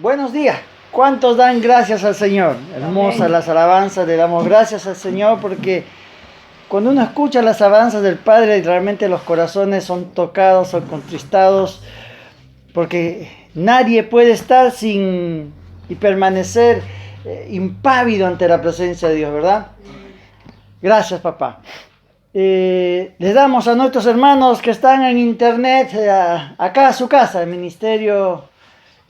Buenos días. ¿Cuántos dan gracias al Señor? Hermosas Amén. las alabanzas, le damos gracias al Señor porque cuando uno escucha las alabanzas del Padre, realmente los corazones son tocados, son contristados, porque nadie puede estar sin y permanecer impávido ante la presencia de Dios, ¿verdad? Gracias, papá. Les damos a nuestros hermanos que están en internet, acá a su casa, el ministerio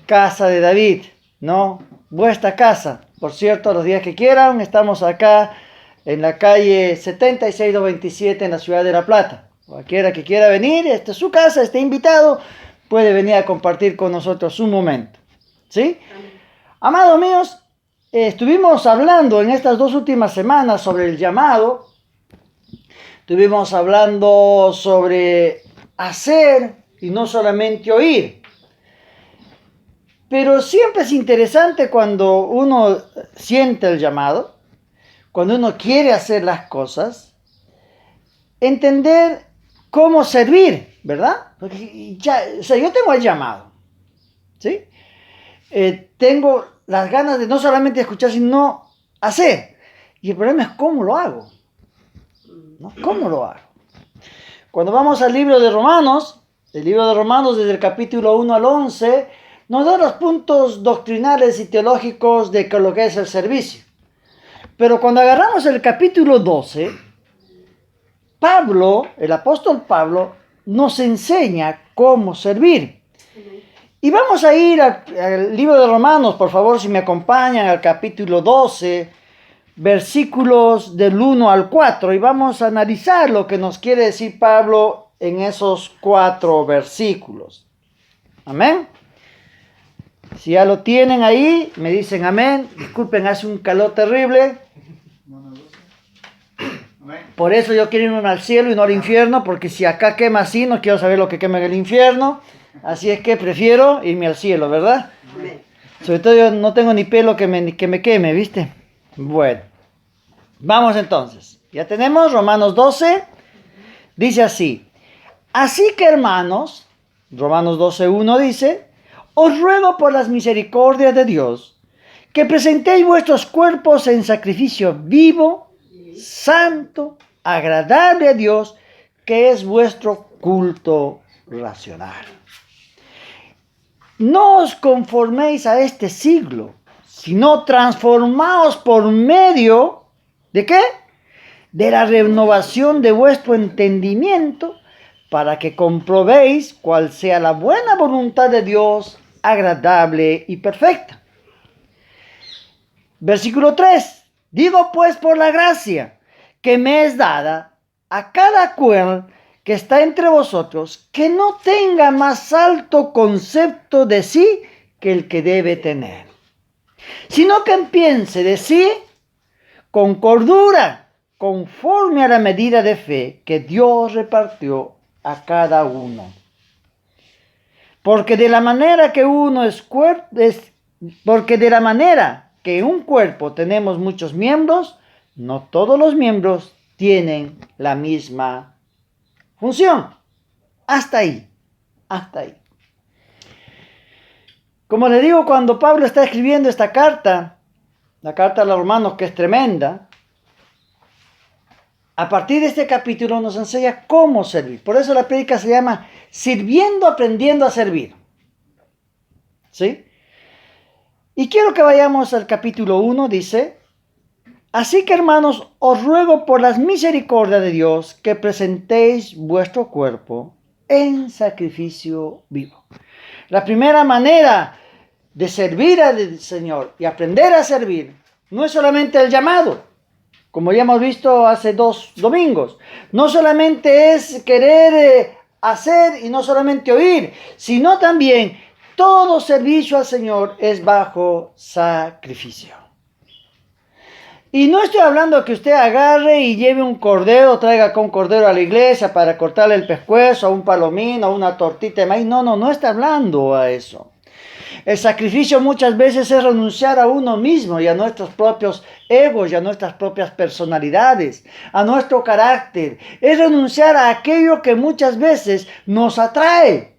Casa de David, ¿no? Vuestra casa. Por cierto, los días que quieran, estamos acá en la calle 76-227 en la ciudad de La Plata. Cualquiera que quiera venir, esta es su casa, esté invitado, puede venir a compartir con nosotros un momento. ¿Sí? Amados míos, estuvimos hablando en estas 2 últimas semanas sobre el llamado. Estuvimos hablando sobre hacer y no solamente oír. Pero siempre es interesante cuando uno siente el llamado, cuando uno quiere hacer las cosas, entender cómo servir, ¿verdad? Porque yo tengo el llamado, ¿sí? Tengo las ganas de no solamente escuchar, sino hacer. Y el problema es cómo lo hago, ¿no? ¿Cómo lo hago? Cuando vamos al libro de Romanos, el libro de Romanos desde el capítulo 1 al 11, nos da los puntos doctrinales y teológicos de lo que es el servicio. Pero cuando agarramos el capítulo 12, Pablo, el apóstol Pablo, nos enseña cómo servir. Y vamos a ir al libro de Romanos, por favor, si me acompañan, al capítulo 12, versículos del 1 al 4, y vamos a analizar lo que nos quiere decir Pablo en esos 4 versículos. Amén. Si ya lo tienen ahí, me dicen amén. Disculpen, hace un calor terrible. Por eso yo quiero irme al cielo y no al infierno, porque si acá quema así, no quiero saber lo que quema en el infierno. Así es que prefiero irme al cielo, ¿verdad? Amén. Sobre todo yo no tengo ni pelo que me queme, ¿viste? Bueno, vamos entonces. Ya tenemos Romanos 12. Dice así. Así que hermanos, Romanos 12:1 dice, os ruego por las misericordias de Dios, que presentéis vuestros cuerpos en sacrificio vivo, santo, agradable a Dios, que es vuestro culto racional. No os conforméis a este siglo, sino transformaos por medio ¿de qué? De la renovación de vuestro entendimiento, para que comprobéis cuál sea la buena voluntad de Dios, agradable y perfecta. Versículo 3. Digo pues por la gracia que me es dada a cada cual que está entre vosotros, que no tenga más alto concepto de sí que el que debe tener, sino que piense de sí con cordura, conforme a la medida de fe que Dios repartió a cada uno. Porque de la manera que porque de la manera que en un cuerpo tenemos muchos miembros, no todos los miembros tienen la misma función. Hasta ahí, hasta ahí. Como le digo, cuando Pablo está escribiendo esta carta, la carta a los romanos, que es tremenda, a partir de este capítulo nos enseña cómo servir. Por eso la prédica se llama Sirviendo, aprendiendo a servir. ¿Sí? Y quiero que vayamos al capítulo 1, dice, así que hermanos, os ruego por las misericordias de Dios que presentéis vuestro cuerpo en sacrificio vivo. La primera manera de servir al Señor y aprender a servir no es solamente el llamado, como ya hemos visto hace 2 domingos. No solamente es querer hacer y no solamente oír, sino también todo servicio al Señor es bajo sacrificio. Y no estoy hablando que usted agarre y lleve un cordero, traiga con un cordero a la iglesia para cortarle el pescuezo, a un palomín o una tortita de maíz. No está hablando a eso. El sacrificio muchas veces es renunciar a uno mismo y a nuestros propios egos y a nuestras propias personalidades, a nuestro carácter. Es renunciar a aquello que muchas veces nos atrae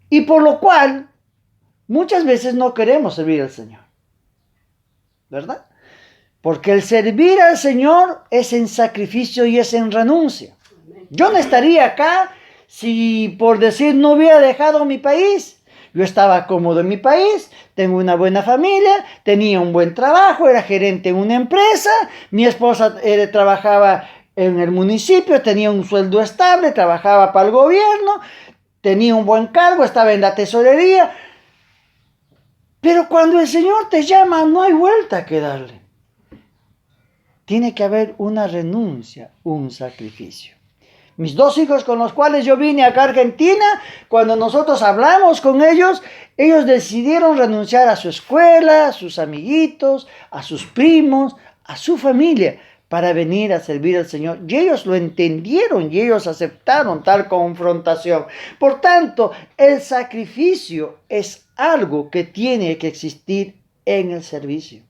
y por lo cual muchas veces no queremos servir al Señor, ¿verdad? Porque el servir al Señor es en sacrificio y es en renuncia. Yo no estaría acá si, por decir, no hubiera dejado mi país. Yo estaba cómodo en mi país, tengo una buena familia, tenía un buen trabajo, era gerente en una empresa, mi esposa trabajaba en el municipio, tenía un sueldo estable, trabajaba para el gobierno, tenía un buen cargo, estaba en la tesorería. Pero cuando el Señor te llama, no hay vuelta que darle. Tiene que haber una renuncia, un sacrificio. Mis 2 hijos con los cuales yo vine acá a Argentina, cuando nosotros hablamos con ellos, ellos decidieron renunciar a su escuela, a sus amiguitos, a sus primos, a su familia, para venir a servir al Señor. Y ellos lo entendieron y ellos aceptaron tal confrontación. Por tanto, el sacrificio es algo que tiene que existir en el servicio.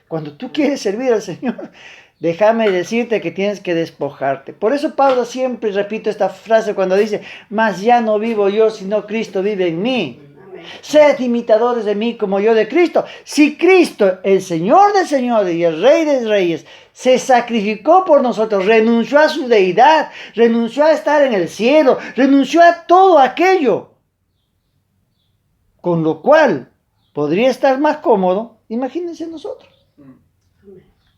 Cuando tú quieres servir al Señor, déjame decirte que tienes que despojarte. Por eso Pablo siempre repite esta frase cuando dice, mas ya no vivo yo, sino Cristo vive en mí. Amén. Sed imitadores de mí como yo de Cristo. Si Cristo, el Señor de señores y el Rey de reyes, se sacrificó por nosotros, renunció a su deidad, renunció a estar en el cielo, renunció a todo aquello, con lo cual podría estar más cómodo, imagínense nosotros.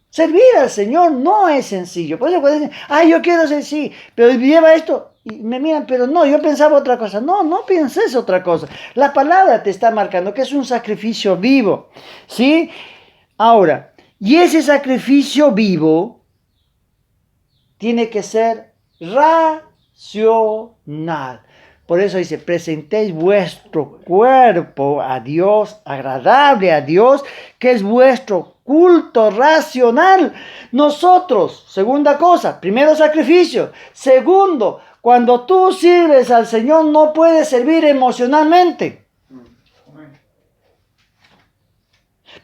Servir al Señor no es sencillo. Por eso cuando dicen, yo quiero ser sí, pero lleva esto, y me miran, pero no, yo pensaba otra cosa. No, no pienses otra cosa. La palabra te está marcando que es un sacrificio vivo, ¿sí? Ahora, y ese sacrificio vivo tiene que ser racional. Por eso dice, presentéis vuestro cuerpo a Dios, agradable a Dios, que es vuestro culto racional. Nosotros, segunda cosa, primero sacrificio. Segundo, cuando tú sirves al Señor no puedes servir emocionalmente.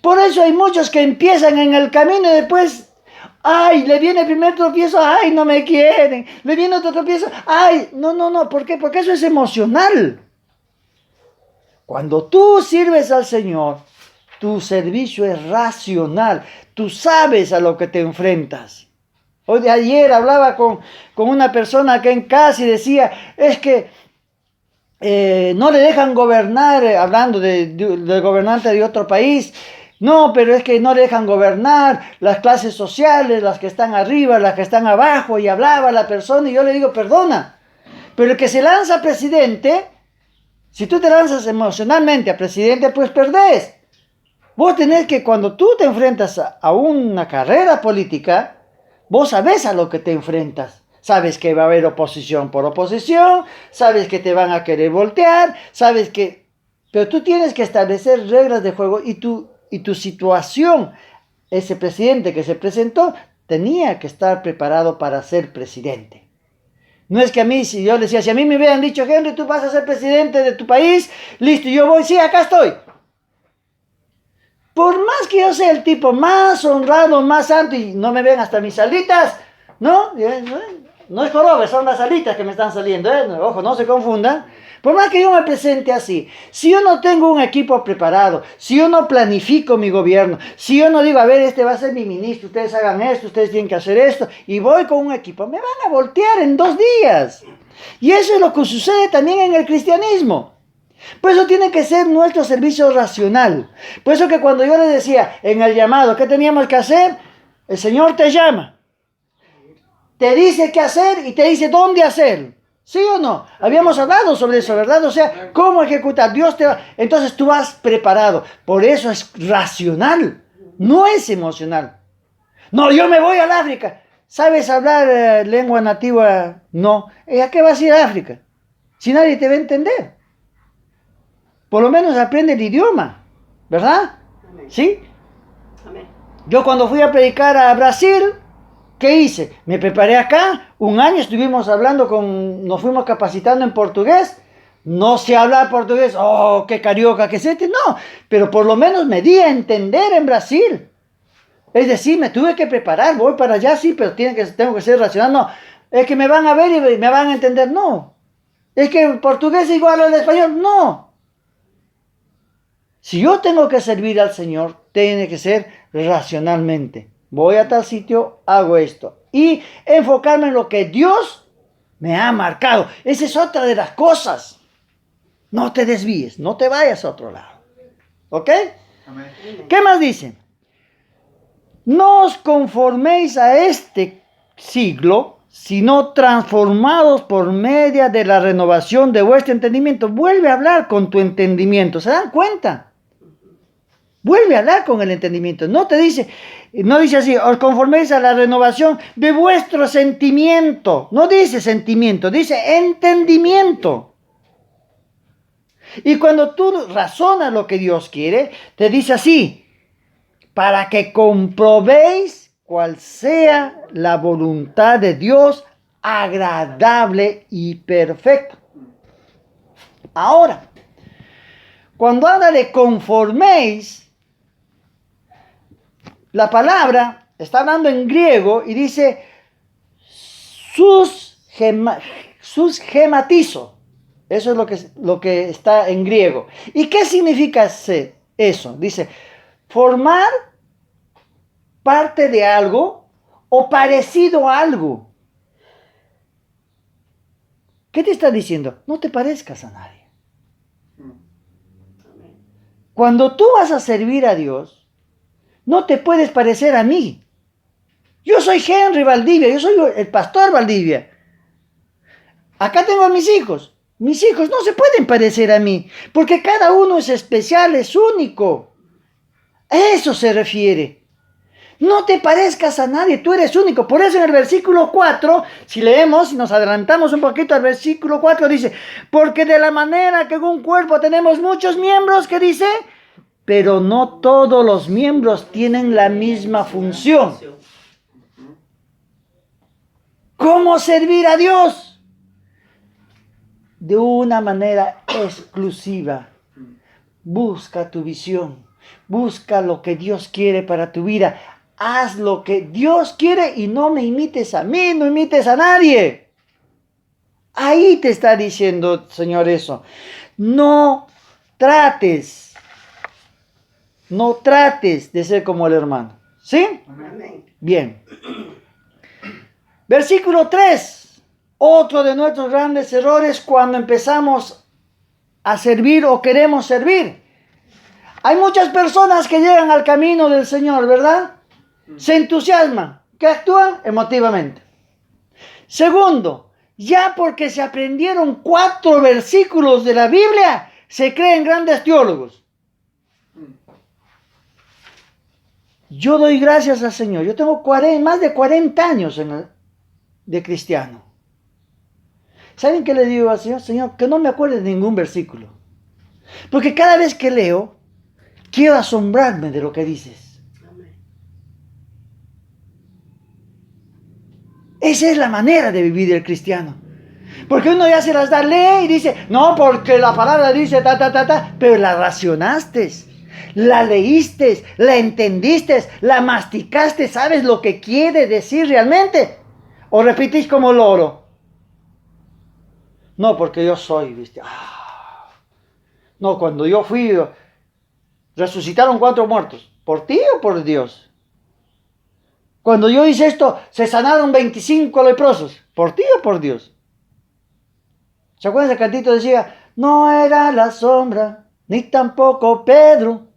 Por eso hay muchos que empiezan en el camino y después... le viene el primer tropiezo, no me quieren. Le viene otro tropiezo, no. ¿Por qué? Porque eso es emocional. Cuando tú sirves al Señor, tu servicio es racional. Tú sabes a lo que te enfrentas. Ayer hablaba con una persona acá en casa y decía, es que no le dejan gobernar, hablando del gobernante de otro país. No, pero es que no dejan gobernar las clases sociales, las que están arriba, las que están abajo, y hablaba la persona y yo le digo, perdona, pero el que se lanza a presidente, si tú te lanzas emocionalmente a presidente, pues perdés. Vos tenés que, cuando tú te enfrentas a una carrera política, vos sabés a lo que te enfrentas. Sabes que va a haber oposición por oposición, sabes que te van a querer voltear, sabes que... Pero tú tienes que establecer reglas de juego y tu situación, ese presidente que se presentó, tenía que estar preparado para ser presidente. No es que a mí, si yo le decía, si a mí me hubieran dicho, Henry, tú vas a ser presidente de tu país, listo, yo voy, sí, acá estoy. Por más que yo sea el tipo más honrado, más santo, y no me ven hasta mis alitas, ¿no? No es jorobe, son las alitas que me están saliendo, ojo, no se confundan. Por más que yo me presente así, si yo no tengo un equipo preparado, si yo no planifico mi gobierno, si yo no digo, a ver, este va a ser mi ministro, ustedes hagan esto, ustedes tienen que hacer esto, y voy con un equipo, me van a voltear en 2 días. Y eso es lo que sucede también en el cristianismo. Por eso tiene que ser nuestro servicio racional. Por eso que cuando yo les decía en el llamado, ¿qué teníamos que hacer? El Señor te llama, te dice qué hacer y te dice dónde hacer. ¿Sí o no? Habíamos hablado sobre eso, ¿verdad? O sea, cómo ejecutar. Dios te va... Entonces tú vas preparado. Por eso es racional. No es emocional. No, yo me voy al África. ¿Sabes hablar lengua nativa? No. ¿Y a qué vas a ir a África? Si nadie te va a entender. Por lo menos aprende el idioma. ¿Verdad? Amén. ¿Sí? Amén. Yo cuando fui a predicar a Brasil... ¿Qué hice? Me preparé acá, 1 año estuvimos hablando nos fuimos capacitando en portugués. No sé hablar portugués, qué carioca, qué sete, no. Pero por lo menos me di a entender en Brasil. Es decir, me tuve que preparar, voy para allá, sí, pero tengo que ser racional. No, es que me van a ver y me van a entender, no. Es que el portugués es igual al español, no. Si yo tengo que servir al Señor, tiene que ser racionalmente. Voy a tal sitio, hago esto. Y enfocarme en lo que Dios me ha marcado. Esa es otra de las cosas. No te desvíes, no te vayas a otro lado. ¿Ok? Amén. ¿Qué más dice? No os conforméis a este siglo, sino transformados por medio de la renovación de vuestro entendimiento. Vuelve a hablar con tu entendimiento. ¿Se dan cuenta? Vuelve a hablar con el entendimiento. No dice así, os conforméis a la renovación de vuestro sentimiento. No dice sentimiento, dice entendimiento. Y cuando tú razonas lo que Dios quiere, te dice así, para que comprobéis cuál sea la voluntad de Dios, agradable y perfecta. Ahora, cuando habla de conforméis, la palabra está hablando en griego y dice gematizo. Eso es lo que está en griego. ¿Y qué significa eso? Dice, formar parte de algo o parecido a algo. ¿Qué te está diciendo? No te parezcas a nadie. Cuando tú vas a servir a Dios, no te puedes parecer a mí. Yo soy Henry Valdivia, yo soy el pastor Valdivia. Acá tengo a mis hijos. Mis hijos no se pueden parecer a mí, porque cada uno es especial, es único. A eso se refiere. No te parezcas a nadie, tú eres único. Por eso en el versículo 4, si leemos y nos adelantamos un poquito al versículo 4, dice, porque de la manera que en un cuerpo tenemos muchos miembros, ¿qué dice? Pero no todos los miembros tienen la misma función. ¿Cómo servir a Dios? De una manera exclusiva. Busca tu visión. Busca lo que Dios quiere para tu vida. Haz lo que Dios quiere y no me imites a mí, no imites a nadie. Ahí te está diciendo, Señor, eso. No trates de ser como el hermano. ¿Sí? Amén. Bien. Versículo 3. Otro de nuestros grandes errores cuando empezamos a servir o queremos servir. Hay muchas personas que llegan al camino del Señor, ¿verdad? Se entusiasman, que actúan emotivamente. Segundo, ya porque se aprendieron 4 versículos de la Biblia, se creen grandes teólogos. Yo doy gracias al Señor. Yo tengo más de 40 años de cristiano. ¿Saben qué le digo al Señor? Señor, que no me acuerde de ningún versículo. Porque cada vez que leo, quiero asombrarme de lo que dices. Esa es la manera de vivir el cristiano. Porque uno ya se las da, lee y dice, no, porque la palabra dice pero la racionaste, la leíste, la entendiste, la masticaste, ¿sabes lo que quiere decir realmente? ¿O repetís como loro? No, porque yo soy, ¿viste? No, cuando yo fui, resucitaron 4 muertos. ¿Por ti o por Dios? Cuando yo hice esto, se sanaron 25 leprosos. ¿Por ti o por Dios? ¿Se acuerdan? El cantito decía, no era la sombra, ni tampoco Pedro.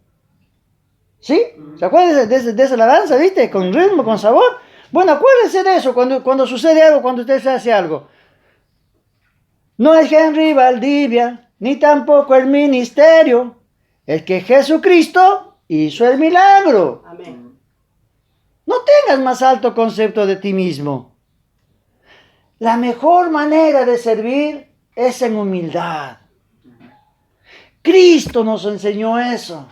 ¿Sí? ¿Se acuerdan de esa alabanza, viste? Con ritmo, con sabor. Bueno, acuérdense de eso cuando sucede algo, cuando usted se hace algo. No es Henry Valdivia, ni tampoco el ministerio, el que Jesucristo hizo el milagro. Amén. No tengas más alto concepto de ti mismo. La mejor manera de servir es en humildad. Cristo nos enseñó eso.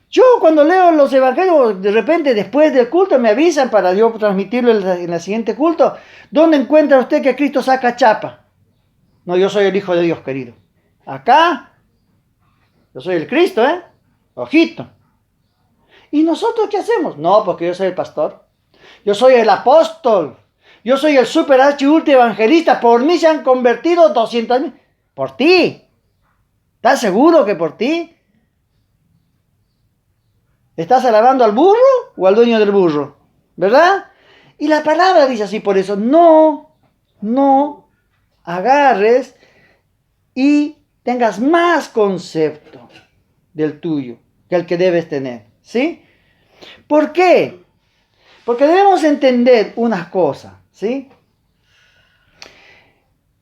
Yo cuando leo los evangelios, de repente después del culto me avisan para yo transmitirlo en el siguiente culto. ¿Dónde encuentra usted que Cristo saca chapa? No, yo soy el Hijo de Dios, querido. Acá, yo soy el Cristo, ¿eh? Ojito. ¿Y nosotros qué hacemos? No, porque yo soy el pastor. Yo soy el apóstol. Yo soy el super archi ultra evangelista. Por mí se han convertido 200,000. Por ti. ¿Estás seguro que por ti? ¿Estás alabando al burro o al dueño del burro? ¿Verdad? Y la palabra dice así, por eso, no agarres y tengas más concepto del tuyo que el que debes tener, ¿sí? ¿Por qué? Porque debemos entender una cosa, ¿sí?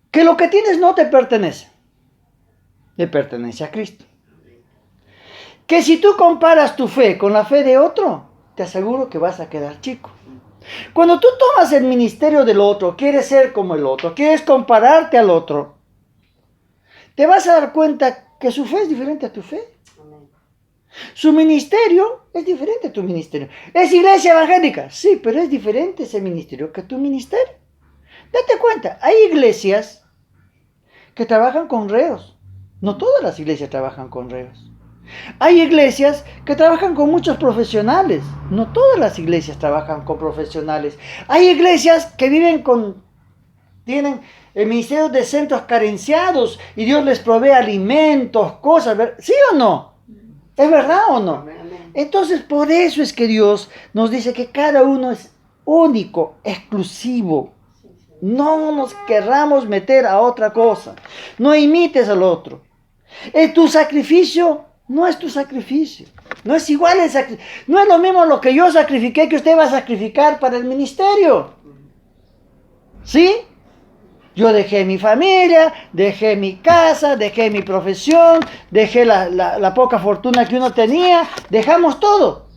Que lo que tienes no te pertenece, le pertenece a Cristo. Que si tú comparas tu fe con la fe de otro, te aseguro que vas a quedar chico. Cuando tú tomas el ministerio del otro, quieres ser como el otro, quieres compararte al otro, te vas a dar cuenta que su fe es diferente a tu fe. Su ministerio es diferente a tu ministerio. ¿Es iglesia evangélica? Sí, pero es diferente ese ministerio que tu ministerio. Date cuenta, hay iglesias que trabajan con reos. No todas las iglesias trabajan con reos. Hay iglesias que trabajan con muchos profesionales. No todas las iglesias trabajan con profesionales. Hay iglesias que tienen el ministerio de centros carenciados y Dios les provee alimentos, cosas. ¿Sí o no? ¿Es verdad o no? Entonces, por eso es que Dios nos dice que cada uno es único, exclusivo. No nos querramos meter a otra cosa. No imites al otro. Tu sacrificio no es tu sacrificio. No es igual el sacrificio. No es lo mismo lo que yo sacrifiqué que usted va a sacrificar para el ministerio. ¿Sí? Yo dejé mi familia, dejé mi casa, dejé mi profesión, dejé la poca fortuna que uno tenía. Dejamos todo.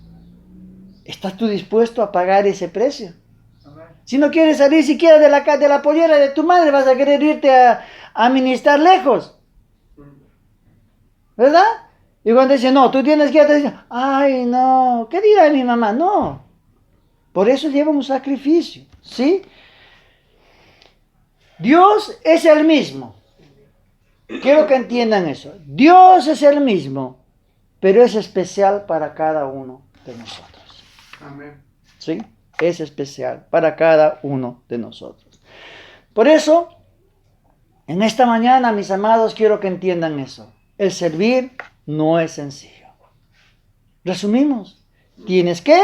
¿Estás tú dispuesto a pagar ese precio? Si no quieres salir siquiera de la pollera de tu madre, vas a querer irte a ministrar lejos. ¿Verdad? Y cuando dice, no, tú tienes que ir, te dicen, ay, no, ¿qué dirá mi mamá? No. Por eso lleva un sacrificio, ¿sí? Dios es el mismo. Quiero que entiendan eso. Dios es el mismo, pero es especial para cada uno de nosotros. Amén. ¿Sí? Es especial para cada uno de nosotros. Por eso, en esta mañana, mis amados, quiero que entiendan eso. El servir no es sencillo. Resumimos. Tienes que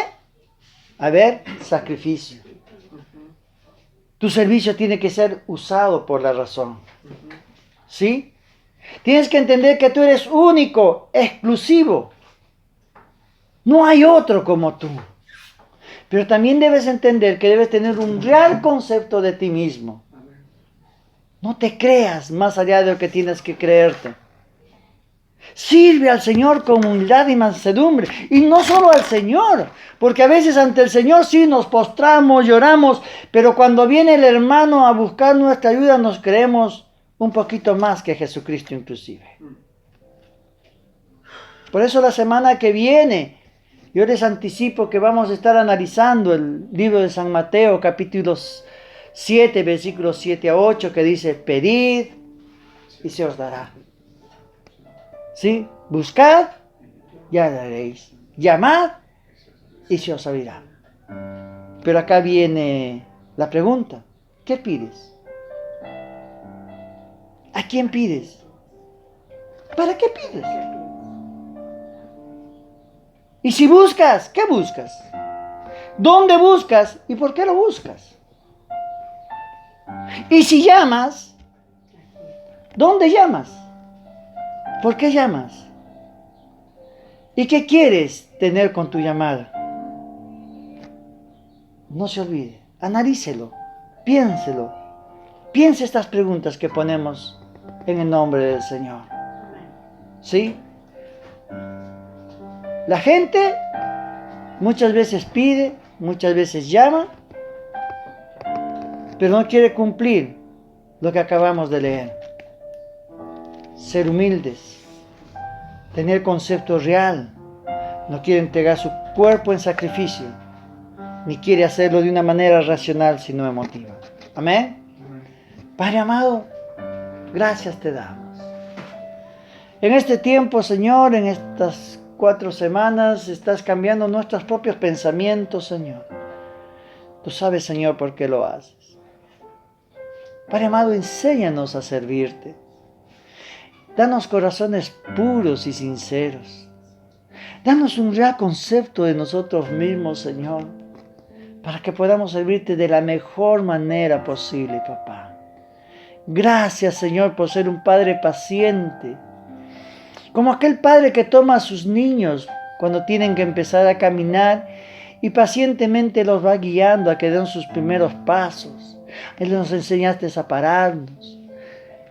haber sacrificio. Tu servicio tiene que ser usado por la razón. ¿Sí? Tienes que entender que tú eres único, exclusivo. No hay otro como tú. Pero también debes entender que debes tener un real concepto de ti mismo. No te creas más allá de lo que tienes que creerte. Sirve al Señor con humildad y mansedumbre. Y no solo al Señor, porque a veces ante el Señor sí nos postramos, lloramos, pero cuando viene el hermano a buscar nuestra ayuda nos creemos un poquito más que Jesucristo inclusive. Por eso la semana que viene, yo les anticipo que vamos a estar analizando el libro de San Mateo, capítulos 7, versículos 7 a 8, que dice, pedid y se os dará. ¿Sí? Buscad, ya daréis. Llamad y se os abrirá. Pero acá viene la pregunta. ¿Qué pides? ¿A quién pides? ¿Para qué pides? Y si buscas, ¿qué buscas? ¿Dónde buscas y por qué lo buscas? Y si llamas, ¿dónde llamas? ¿Por qué llamas? ¿Y qué quieres tener con tu llamada? No se olvide, analícelo, piénselo. Piense estas preguntas que ponemos en el nombre del Señor. ¿Sí? La gente muchas veces pide, muchas veces llama, pero no quiere cumplir lo que acabamos de leer. Ser humildes, tener concepto real, no quiere entregar su cuerpo en sacrificio, ni quiere hacerlo de una manera racional, sino emotiva. Amén. Padre amado, gracias te damos. En este tiempo, Señor, en estas 4 semanas, estás cambiando nuestros propios pensamientos, Señor. Tú sabes, Señor, por qué lo haces. Padre amado, enséñanos a servirte. Danos corazones puros y sinceros. Danos un real concepto de nosotros mismos, Señor, para que podamos servirte de la mejor manera posible, papá. Gracias, Señor, por ser un Padre paciente, como aquel padre que toma a sus niños cuando tienen que empezar a caminar y pacientemente los va guiando a que den sus primeros pasos. Él nos enseñaste a pararnos.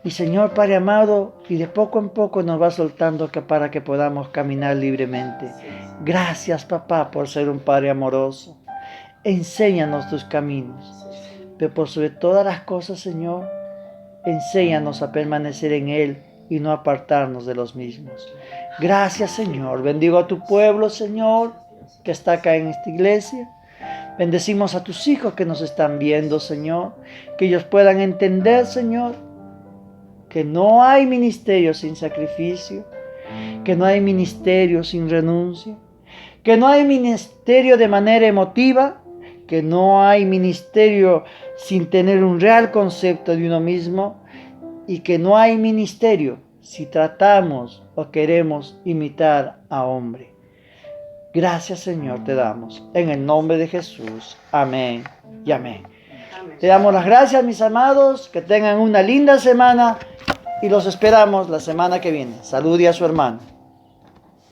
Y Señor Padre amado, y de poco en poco nos va soltando para que podamos caminar libremente. Gracias, papá, por ser un Padre amoroso. Enséñanos tus caminos. Pero por sobre todas las cosas, Señor, enséñanos a permanecer en Él y no apartarnos de los mismos. Gracias, Señor. Bendigo a tu pueblo, Señor, que está acá en esta iglesia. Bendecimos a tus hijos que nos están viendo, Señor. Que ellos puedan entender, Señor, que no hay ministerio sin sacrificio, que no hay ministerio sin renuncia, que no hay ministerio de manera emotiva, que no hay ministerio sin tener un real concepto de uno mismo, y que no hay ministerio si tratamos o queremos imitar a hombre. Gracias, Señor, te damos en el nombre de Jesús. Amén y amén. Te damos las gracias, mis amados, que tengan una linda semana y los esperamos la semana que viene. Salude a su hermano.